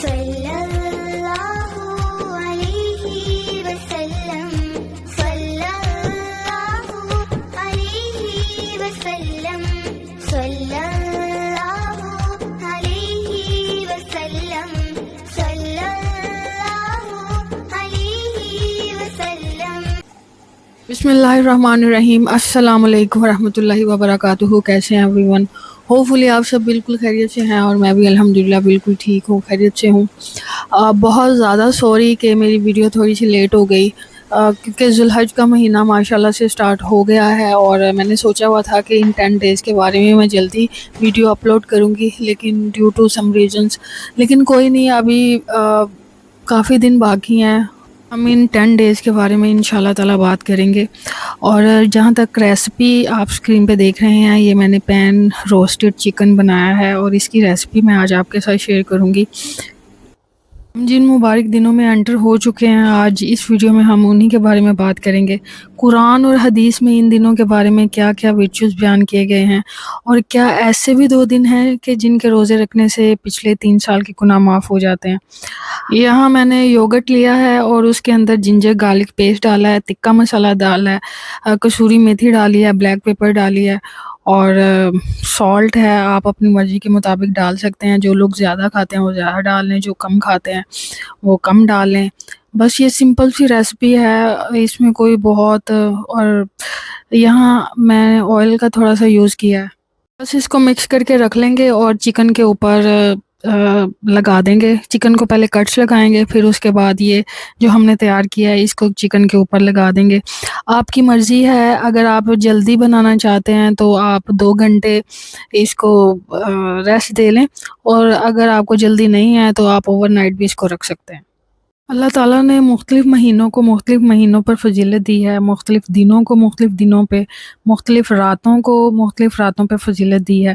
صلی اللہ علیہ وسلم، صلی اللہ علیہ وسلم، صلی اللہ علیہ وسلم، صلی اللہ علیہ وسلم۔ بسم اللہ الرحمن الرحیم۔ السلام علیکم ورحمۃ اللہ وبرکاتہ۔ کیسے ہیں ایوری ون؟ ہوپفلی آپ سب بالکل خیریت سے ہیں، اور میں بھی الحمدللہ بالکل ٹھیک ہوں، خیریت سے ہوں۔ بہت زیادہ سوری کہ میری ویڈیو تھوڑی سی لیٹ ہو گئی، کیونکہ ذوالحج کا مہینہ ماشاءاللہ سے سٹارٹ ہو گیا ہے، اور میں نے سوچا ہوا تھا کہ ان 10 ڈیز کے بارے میں جلدی ویڈیو اپلوڈ کروں گی، لیکن ڈیو ٹو سم ریزنس، لیکن کوئی نہیں، ابھی کافی دن باقی ہیں۔ ہم ان 10 ڈیز کے بارے میں انشاءاللہ تعالیٰ بات کریں گے۔ اور جہاں تک ریسپی آپ اسکرین پہ دیکھ رہے ہیں، یہ میں نے پین روسٹڈ چکن بنایا ہے، اور اس کی ریسپی میں آج آپ کے ساتھ شیئر کروں گی۔ ہم جن مبارک دنوں میں انٹر ہو چکے ہیں، آج اس ویڈیو میں ہم انہی کے بارے میں بات کریں گے۔ قرآن اور حدیث میں ان دنوں کے بارے میں کیا کیا ورچوز بیان کیے گئے ہیں، اور کیا ایسے بھی 2 دن ہیں کہ جن کے روزے رکھنے سے پچھلے 3 سال کے گناہ معاف ہو جاتے ہیں۔ یہاں میں نے یوگرٹ لیا ہے، اور اس کے اندر جنجر گارلک پیسٹ ڈالا ہے، تکہ مسالہ ڈالا ہے، کسوری میتھی ڈالی ہے، بلیک پیپر ڈالی ہے، اور سالٹ ہے، آپ اپنی مرضی کے مطابق ڈال سکتے ہیں۔ جو لوگ زیادہ کھاتے ہیں وہ زیادہ ڈال لیں، جو کم کھاتے ہیں وہ کم ڈال لیں۔ بس یہ سمپل سی ریسپی ہے، اس میں کوئی بہت، اور یہاں میں آئل کا تھوڑا سا یوز کیا ہے۔ بس اس کو مکس کر کے رکھ لیں گے، اور چکن کے اوپر لگا دیں گے۔ چکن کو پہلے کٹس لگائیں گے، پھر اس کے بعد یہ جو ہم نے تیار کیا ہے اس کو چکن کے اوپر لگا دیں گے۔ آپ کی مرضی ہے، اگر آپ جلدی بنانا چاہتے ہیں تو آپ 2 گھنٹے اس کو ریسٹ دے لیں، اور اگر آپ کو جلدی نہیں ہے تو آپ اوور نائٹ بھی اس کو رکھ سکتے ہیں۔ اللہ تعالیٰ نے مختلف مہینوں کو مختلف مہینوں پر فضیلت دی ہے، مختلف دنوں کو مختلف دنوں پہ، مختلف راتوں کو مختلف راتوں پہ فضیلت دی ہے،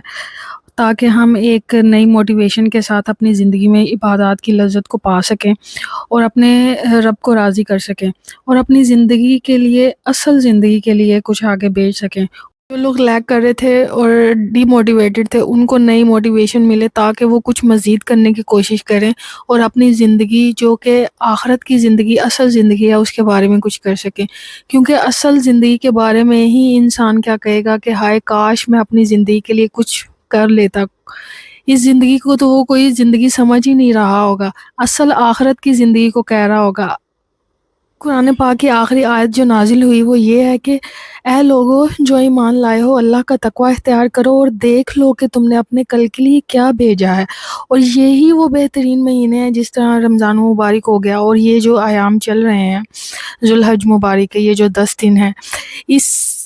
تاکہ ہم ایک نئی موٹیویشن کے ساتھ اپنی زندگی میں عبادات کی لذت کو پا سکیں، اور اپنے رب کو راضی کر سکیں، اور اپنی زندگی کے لیے، اصل زندگی کے لیے کچھ آگے بھیج سکیں۔ جو لوگ لیگ کر رہے تھے اور ڈی موٹیویٹڈ تھے، ان کو نئی موٹیویشن ملے، تاکہ وہ کچھ مزید کرنے کی کوشش کریں، اور اپنی زندگی جو کہ آخرت کی زندگی، اصل زندگی ہے، اس کے بارے میں کچھ کر سکیں۔ کیونکہ اصل زندگی کے بارے میں ہی انسان کیا کہے گا کہ ہائے کاش میں اپنی زندگی کے لیے کچھ کر لیتا۔ اس زندگی کو تو وہ کوئی زندگی سمجھ ہی نہیں رہا ہوگا، اصل آخرت کی زندگی کو کہہ رہا ہوگا۔ قرآن پاک کی آخری آیت جو نازل ہوئی وہ یہ ہے کہ اے لوگو جو ایمان لائے ہو، اللہ کا تقوی اختیار کرو، اور دیکھ لو کہ تم نے اپنے کل کے لیے کیا بھیجا ہے۔ اور یہی وہ بہترین مہینے ہیں، جس طرح رمضان مبارک ہو گیا، اور یہ جو ایام چل رہے ہیں ذوالحج مبارک کے، یہ جو 10 دن ہیں، اس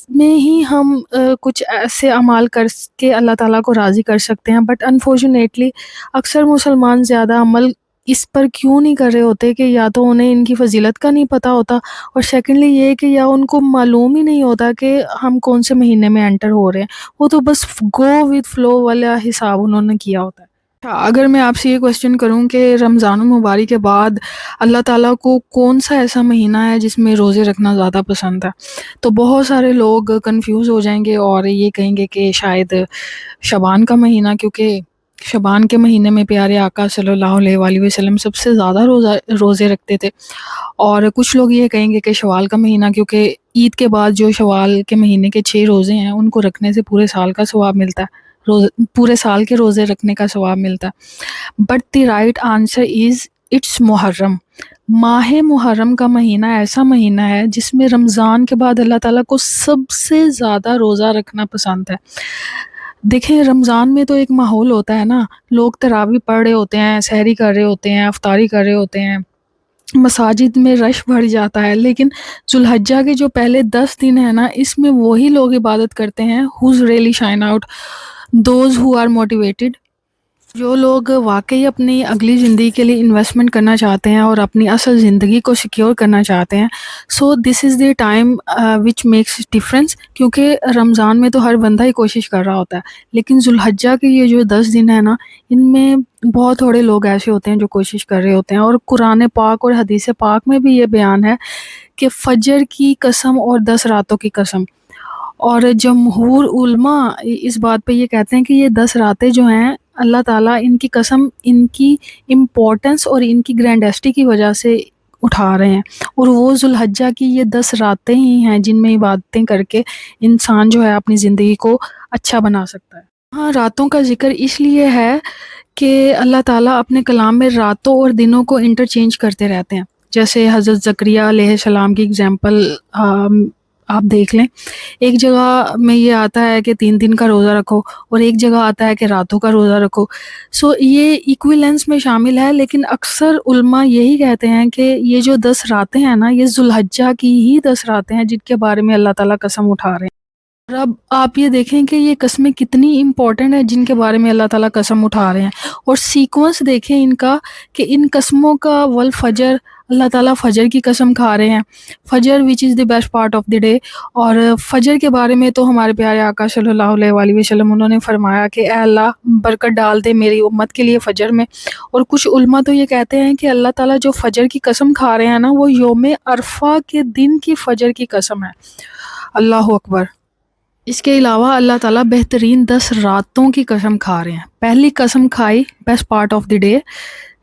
میں ہی ہم کچھ ایسے اعمال کر کے اللہ تعالیٰ کو راضی کر سکتے ہیں۔ بٹ انفارچونیٹلی اکثر مسلمان زیادہ عمل اس پر کیوں نہیں کر رہے ہوتے کہ یا تو انہیں ان کی فضیلت کا نہیں پتہ ہوتا، اور سیکنڈلی یہ کہ یا ان کو معلوم ہی نہیں ہوتا کہ ہم کون سے مہینے میں انٹر ہو رہے ہیں، وہ تو بس گو وتھ فلو والا حساب انہوں نے کیا ہوتا ہے۔ اگر میں آپ سے یہ کوسچن کروں کہ رمضان المبارک کے بعد اللہ تعالیٰ کو کون سا ایسا مہینہ ہے جس میں روزے رکھنا زیادہ پسند ہے، تو بہت سارے لوگ کنفیوز ہو جائیں گے، اور یہ کہیں گے کہ شاید شعبان کا مہینہ، کیونکہ شعبان کے مہینے میں پیارے آقا صلی اللہ علیہ وآلہ وسلم سب سے زیادہ روزے رکھتے تھے۔ اور کچھ لوگ یہ کہیں گے کہ شوال کا مہینہ، کیونکہ عید کے بعد جو شوال کے مہینے کے 6 روزے ہیں ان کو رکھنے سے پورے سال کا ثواب ملتا ہے، پورے سال کے روزے رکھنے کا ثواب ملتا ہے۔ But the right answer is it's Muharram. ماہ محرم کا مہینہ ایسا مہینہ ہے جس میں رمضان کے بعد اللہ تعالیٰ کو سب سے زیادہ روزہ رکھنا پسند ہے۔ دیکھیں رمضان میں تو ایک ماحول ہوتا ہے نا، لوگ تراویح پڑھ رہے ہوتے ہیں، سحری کر رہے ہوتے ہیں، افطاری کر رہے ہوتے ہیں، مساجد میں رش بڑھ جاتا ہے۔ لیکن ذوالحجہ کے جو پہلے 10 دن ہیں نا، اس میں وہی لوگ عبادت کرتے ہیں who's really shine out, those who are motivated، جو لوگ واقعی اپنی اگلی زندگی کے لیے انویسٹمنٹ کرنا چاہتے ہیں اور اپنی اصل زندگی کو سیکیور کرنا چاہتے ہیں۔ So this is the time which makes difference, کیونکہ رمضان میں تو ہر بندہ ہی کوشش کر رہا ہوتا ہے، لیکن ذوالحجہ کے یہ جو 10 دن ہیں نا، ان میں بہت تھوڑے لوگ ایسے ہوتے ہیں جو کوشش کر رہے ہوتے ہیں۔ اور قرآن پاک اور حدیث پاک میں بھی یہ بیان ہے کہ فجر کی قسم اور 10 راتوں کی قسم، اور جمہور علماء اس بات پہ یہ کہتے ہیں کہ یہ 10 راتیں جو ہیں اللہ تعالیٰ ان کی قسم ان کی امپورٹنس اور ان کی گرینڈسٹی کی وجہ سے اٹھا رہے ہیں، اور وہ ذوالحجہ کی یہ 10 راتیں ہی ہیں جن میں عبادتیں کر کے انسان جو ہے اپنی زندگی کو اچھا بنا سکتا ہے۔ ہاں، راتوں کا ذکر اس لیے ہے کہ اللہ تعالیٰ اپنے کلام میں راتوں اور دنوں کو انٹرچینج کرتے رہتے ہیں۔ جیسے حضرت زکریا علیہ السلام کی اگزامپل آپ دیکھ لیں، ایک جگہ میں یہ آتا ہے کہ 3 دن کا روزہ رکھو، اور ایک جگہ آتا ہے کہ راتوں کا روزہ رکھو۔ یہ ایکویلنس میں شامل ہے، لیکن اکثر علماء یہی کہتے ہیں کہ یہ جو 10 راتیں ہیں نا، یہ ذوالحجہ کی ہی 10 راتیں ہیں جن کے بارے میں اللہ تعالیٰ قسم اٹھا رہے ہیں۔ اور اب آپ یہ دیکھیں کہ یہ قسمیں کتنی امپورٹنٹ ہیں جن کے بارے میں اللہ تعالیٰ قسم اٹھا رہے ہیں، اور سیکوینس دیکھیں ان کا کہ ان قسموں کا والفجر، اللہ تعالیٰ فجر کی قسم کھا رہے ہیں، Fajr which is the best part of the day. اور فجر کے بارے میں تو ہمارے پیارے آقا صلی اللہ علیہ وآلہ وسلم انہوں نے فرمایا کہ اے اللہ برکت ڈال دے میری امت کے لیے فجر میں۔ اور کچھ علماء تو یہ کہتے ہیں کہ اللہ تعالیٰ جو فجر کی قسم کھا رہے ہیں نا، وہ یوم عرفہ کے دن کی فجر کی قسم ہے۔ اللہ اکبر۔ اس کے علاوہ اللہ تعالیٰ بہترین 10 راتوں کی قسم کھا رہے ہیں۔ پہلی قسم کھائی best part of the day,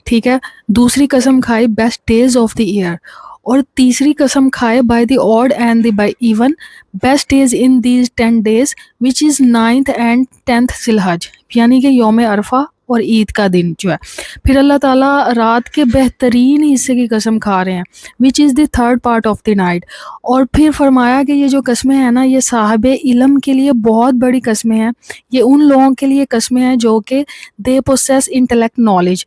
ٹھیک ہے، دوسری قسم کھائی best days of the year, اور تیسری قسم کھائے by the odd and the by even best days in these 10 days وچ از 9th and 10th ذی الحج، یعنی کہ یوم عرفہ اور عید کا دن جو ہے۔ پھر اللہ تعالیٰ رات کے بہترین حصے کی قسم کھا رہے ہیں وچ is the 3rd part of the night, اور پھر فرمایا کہ یہ جو قسمیں ہیں نا، یہ صاحب علم کے لیے بہت بڑی قسمیں ہیں، یہ ان لوگوں کے لیے قسمیں ہیں جو کہ دے پوسیس انٹلیکٹ نالج۔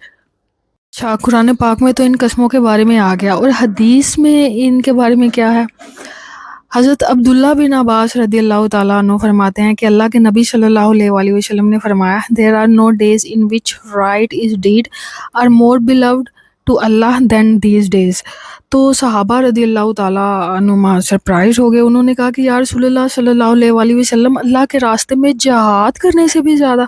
اچھا، قرآن پاک میں تو ان قسموں کے بارے میں آ گیا، اور حدیث میں ان کے بارے میں کیا ہے؟ حضرت عبداللہ بن عباس رضی اللہ تعالیٰ عنہ فرماتے ہیں کہ اللہ کے نبی صلی اللہ علیہ وآلہ وسلم نے فرمایا there are no days in which right is deed are more beloved to Allah than these days۔ تو صحابہ رضی اللہ تعالیٰ عنہ سرپرائز ہو گئے، انہوں نے کہا کہ یا رسول اللہ صلی اللہ علیہ وآلہ وسلم، اللہ کے راستے میں جہاد کرنے سے بھی زیادہ؟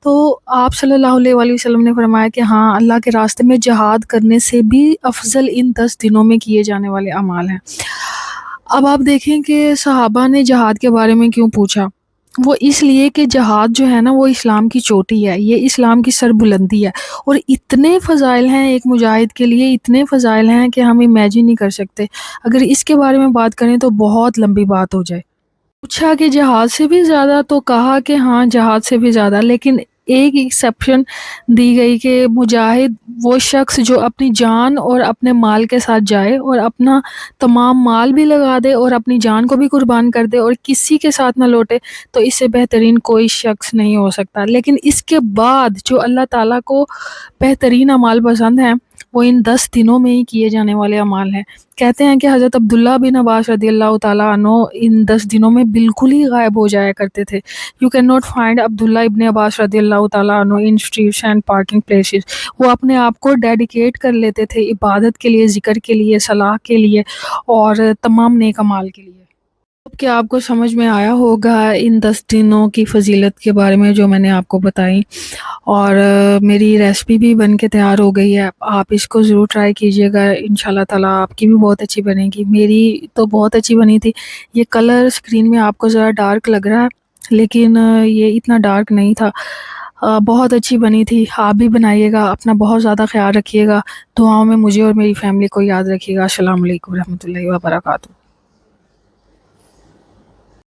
تو آپ صلی اللہ علیہ وآلہ وسلم نے فرمایا کہ ہاں، اللہ کے راستے میں جہاد کرنے سے بھی افضل ان 10 دنوں میں کیے جانے والے اعمال ہیں۔ اب آپ دیکھیں کہ صحابہ نے جہاد کے بارے میں کیوں پوچھا؟ وہ اس لیے کہ جہاد جو ہے نا، وہ اسلام کی چوٹی ہے، یہ اسلام کی سربلندی ہے، اور اتنے فضائل ہیں ایک مجاہد کے لیے، اتنے فضائل ہیں کہ ہم امیجن نہیں کر سکتے۔ اگر اس کے بارے میں بات کریں تو بہت لمبی بات ہو جائے۔ پوچھا کہ جہاد سے بھی زیادہ، تو کہا کہ ہاں جہاد سے بھی زیادہ، لیکن ایک ایکسیپشن دی گئی کہ مجاہد وہ شخص جو اپنی جان اور اپنے مال کے ساتھ جائے اور اپنا تمام مال بھی لگا دے اور اپنی جان کو بھی قربان کر دے اور کسی کے ساتھ نہ لوٹے، تو اس سے بہترین کوئی شخص نہیں ہو سکتا۔ لیکن اس کے بعد جو اللہ تعالیٰ کو بہترین اعمال پسند ہیں، وہ ان 10 دنوں میں ہی کیے جانے والے اعمال ہیں۔ کہتے ہیں کہ حضرت عبداللہ بن عباس رضی اللہ تعالیٰ عنہ ان 10 دنوں میں بالکل ہی غائب ہو جایا کرتے تھے۔ یو کین ناٹ فائنڈ عبداللہ ابن عباس رضی اللہ تعالیٰ عنہ ان اسٹریٹس اینڈ پارکنگ پلیسز۔ وہ اپنے آپ کو ڈیڈیکیٹ کر لیتے تھے عبادت کے لیے، ذکر کے لیے، صلاح کے لیے اور تمام نیک اعمال کے لیے۔ اب کیا آپ کو سمجھ میں آیا ہوگا ان 10 دنوں کی فضیلت کے بارے میں جو میں نے آپ کو بتائی، اور میری ریسپی بھی بن کے تیار ہو گئی ہے، آپ اس کو ضرور ٹرائی کیجیے گا، انشاءاللہ تعالیٰ آپ کی بھی بہت اچھی بنے گی۔ میری تو بہت اچھی بنی تھی۔ یہ کلر اسکرین میں آپ کو ذرا ڈارک لگ رہا ہے، لیکن یہ اتنا ڈارک نہیں تھا، بہت اچھی بنی تھی۔ آپ بھی بنائیے گا، اپنا بہت زیادہ خیال رکھیے گا، دعاؤں میں مجھے اور میری فیملی کو یاد رکھیے گا۔ السلام علیکم ورحمۃ اللہ وبرکاتہ۔